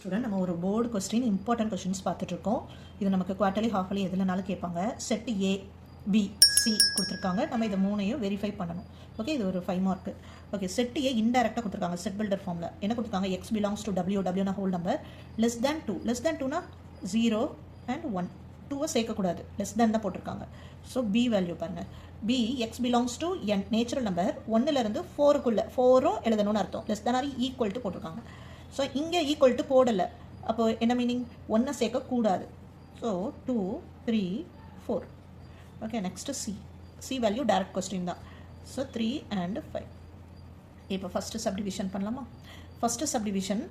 Student நம்ம ஒரு board question important questions பார்த்துட்டு இருக்கோம். இது நமக்கு குவார்ட்டர்லி ஹாஃப்லி எதுலனாலும் கேட்பாங்க. செட் ஏ பி சி கொடுத்துருக்காங்க. நம்ம இதை மூணையும் வெரிஃபை பண்ணணும். ஓகே, இது ஒரு 5 மார்க்கு. ஓகே, செட் ஏ இன்டெரக்டாக கொடுத்துருக்காங்க. செட் பில்டர் ஃபார்மில் என்ன கொடுத்துருக்காங்க? எக்ஸ் பிலாங்ஸ் டு டபிள்யூ, டபிள்யூனா whole number, less than 2. Less than 2னா 0 and 1. 2வை சேர்க்கக்கூடாது, லெஸ் தேன் தான் போட்டிருக்காங்க. ஸோ பி வேல்யூ பாருங்கள். B x belongs to N natural number 1லேருந்து 4க்குள்ளே 4ம் எழுதணும்னு அர்த்தம். Less than or equal to போட்டிருக்காங்க. ஸோ இங்கே ஈக்குவல் டு போடலை. அப்போ என்ன மீனிங்? 1 சேர்க்கக்கூடாது. So 2, 3, 4. Okay, next C. C value direct question தான். So 3 and 5. இப்போ ஃபஸ்ட்டு சப்டிவிஷன் பண்ணலாமா? First subdivision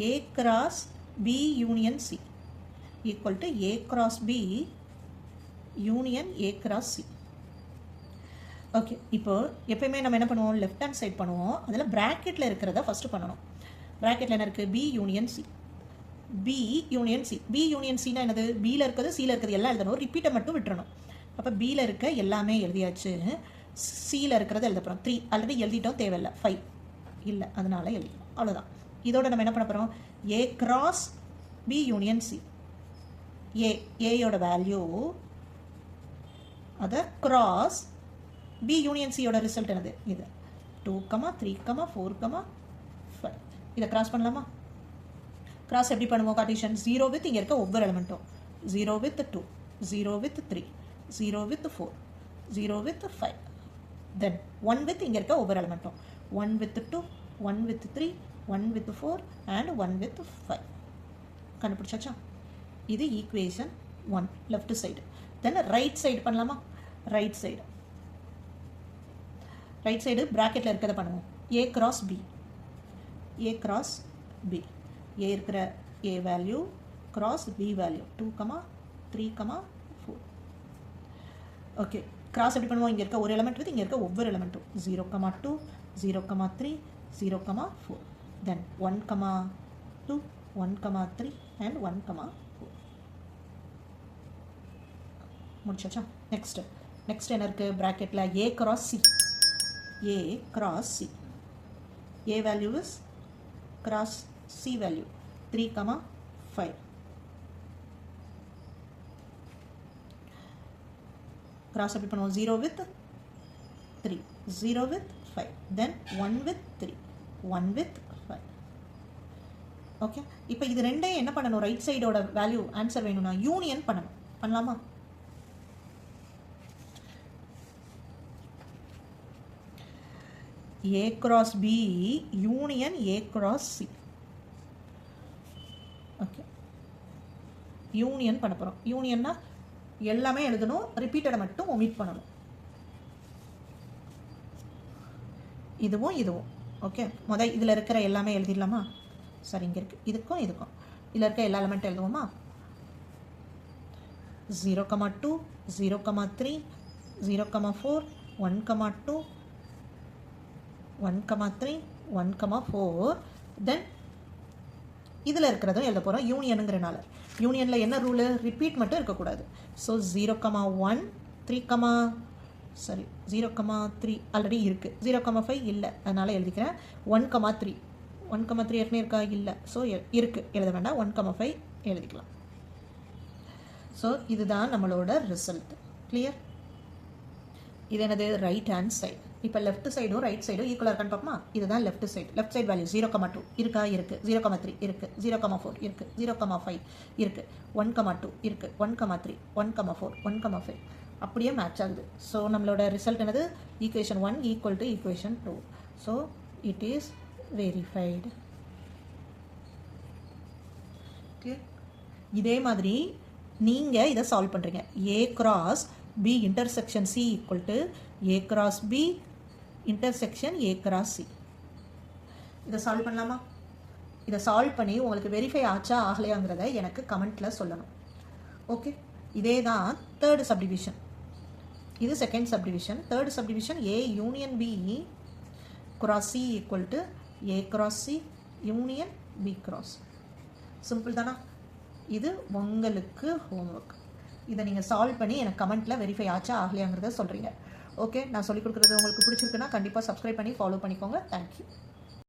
A cross B union C equal to A cross B union A cross C. Okay, இப்போ எப்பயுமே நம்ம என்ன பண்ணுவோம்? லெஃப்ட் ஹேண்ட் சைட் பண்ணுவோம். அதில் ப்ராக்கெட்டில் இருக்கிறத ஃபஸ்ட்டு பண்ணணும். ப்ராக்கெட்டில் என்ன இருக்குது? B union C. B union C. B union சினா என்னது? பியில் இருக்கிறது சியில் இருக்கிறது எல்லாம் எழுதணும். ரிப்பீட்டை மட்டும் விட்டுறணும். அப்போ பியில் இருக்க எல்லாமே எழுதியாச்சு. சியில் இருக்கிறது எழுத போகிறோம். 3 ஆல்ரெடி எழுதிட்டோம், தேவையில்லை. 5 இல்லை, அதனால எழுதிக்கணும். அவ்வளோதான். இதோட நம்ம என்ன பண்ண போகிறோம்? A cross B union C. ஏயோட வேல்யூ அதை கிராஸ் பி யூனியன் சியோட ரிசல்ட் என்னது? இது 2, 3, 4, 5. இதை கிராஸ் பண்ணலாமா? கிராஸ் எப்படி பண்ணுவோம்? கார்ட்டீசியன் 0 வித் இங்கே இருக்க ஒவ்வொரு எலிமெண்ட்டும். 0 with 2, 0 with 3, 0 with 4, 0 with 5. Then 1 with இங்கே இருக்க ஒவ்வொரு எலிமெண்ட்டும். 1 with 2, 1 with 3, 1 with 4 and 1 with 5. கண்டுபிடிச்சாச்சா? இது equation 1 left side. Then right side பண்ணலாமா? ரைட் சைடு ப்ராக்கெட்டில் இருக்கிறத பண்ணுவோம். A cross B. A cross B. A இருக்கிற A value cross B value 2, 3, 4. Okay, cross எப்படி பண்ணுவோம்? இங்கே இருக்க ஒரு எலிமெண்ட் வித் இங்கே இருக்க ஒவ்வொரு எலிமெண்ட்டும். 0, 2, 0, 3, 0, 4. தென் 1, 2, 1, 3 and 1, 4. முடிச்சாச்சா? நெக்ஸ்ட் என்ன இருக்குது? ப்ராக்கெட்டில் A cross C. A cross C. A value is cross C value 3, 5. Cross எப்படி பண்ணுவோம்? 0 with 3, 0 with 5, then 1 with 3, 1 with 5. Okay, இப்போ இது ரெண்டையும் என்ன பண்ணணும்? ரைட் சைடோட வேல்யூ ஆன்சர் வேணும்னா யூனியன் பண்ணணும். பண்ணலாமா? A cross B union A cross C. Okay, union பண்ண போகிறோம். யூனியன்னா எல்லாமே எழுதணும், ரிப்பீட்டடை மட்டும் ஒமிட் பண்ணணும். இதுவும் ஓகே. இதில் இருக்கிற எல்லாமே எழுதிடலாமா? சரி, இங்கே இருக்குது. இதுக்கும் இதில் இருக்க எல்லா எலிமெண்ட்டும் எழுதுவோமா? 0, 2, 0, 3, 0, 4, 1, 2, 1, 3, 1, 4. தென் இதில் இருக்கிறதும் எழுத போகிறோம் யூனியனுங்கிறனால. யூனியனில் என்ன ரூலு? ரிப்பீட் மட்டும் இருக்கக்கூடாது. ஸோ 0, 1, 3, 0, 3 ஆல்ரெடி இருக்குது. 0, 5 இல்லை, அதனால் எழுதிக்கிறேன். 1, 3. 1, 3 ஏற்கனவே இருக்கா? இல்லை. ஸோ இருக்குது, எழுத வேண்டாம். 1, 5 எழுதிக்கலாம். ஸோ இதுதான் நம்மளோட ரிசல்ட். கிளியர்? இது என்னது? Right hand side. இப்போ லெஃப்ட் சைடும் ரைட் சைடும் ஈக்குவலாக இருக்கான்னு பார்ப்போமா? இதுதான் left side. Left side value 0, 2 இருக்கா? இருக்குது. 0, 3 இருக்குது. 0, 4 இருக்குது. 0, 5 இருக்குது. 1, 2 இருக்குது. 1, 3, 1, 4, 1, 5 அப்படியே மேட்ச் ஆகுது. ஸோ நம்மளோட ரிசல்ட் என்னது? Equation 1 equal to equation 2. So it is verified. Okay, இதே மாதிரி நீங்கள் இதை சால்வ் பண்ணுறீங்க. A cross B intersection C equal to A cross B intersection A cross C. இதை சால்வ் பண்ணலாமா? இதை சால்வ் பண்ணி உங்களுக்கு வெரிஃபை ஆச்சா ஆகலையாங்கிறத எனக்கு கமெண்ட்டில் சொல்லணும். ஓகே, இதே தான் தேர்டு சப்டிவிஷன். இது second subdivision. Third subdivision A union B cross C equal to A cross C union B cross. Simple தானா? இது உங்களுக்கு ஹோம்ஒர்க். இதை நீங்கள் சால்வ் பண்ணி எனக்கு கமெண்ட்டில் வெரிஃபை ஆச்சா ஆகலையாங்கிறத சொல்கிறீங்க. ஓகே, நான் சொல்லிக் கொடுக்குறது உங்களுக்கு பிடிச்சிருக்குன்னா கண்டிப்பாக சப்ஸ்கிரைப் பண்ணி ஃபாலோ பண்ணிக்கோங்க. தேங்க்யூ.